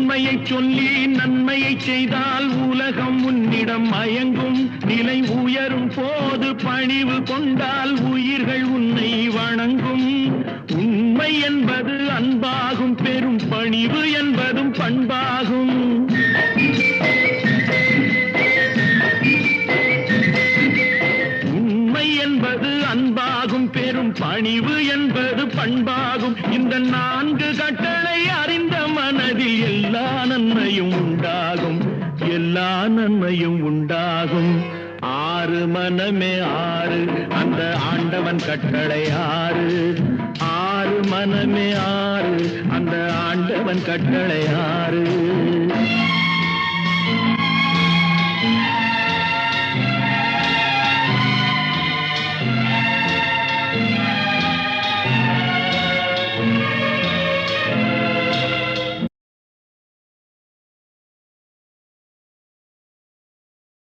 உண்மையை சொல்லி நன்மையை செய்தால் உலகம் உன்னிடம் மயங்கும். நிலை உயரும் போது பணிவு கொண்டால் உயிர்கள் உன்னை வணங்கும். உண்மை என்பது அன்பாகும், பெரும் பணிவு என்பதும் பண்பாகும். உண்மை என்பது அன்பாகும், பெரும் பணிவு என்பது பண்பாகும். இந்த 4 கட்டளை அறிந்த மனதில் எல்லா நன்மையும் உண்டாகும், எல்லா நன்மையும் உண்டாகும். 6 மனமே 6, அந்த ஆண்டவன் கட்டளை 6. 6 மனமே 6, அந்த ஆண்டவன் கட்டளை 6.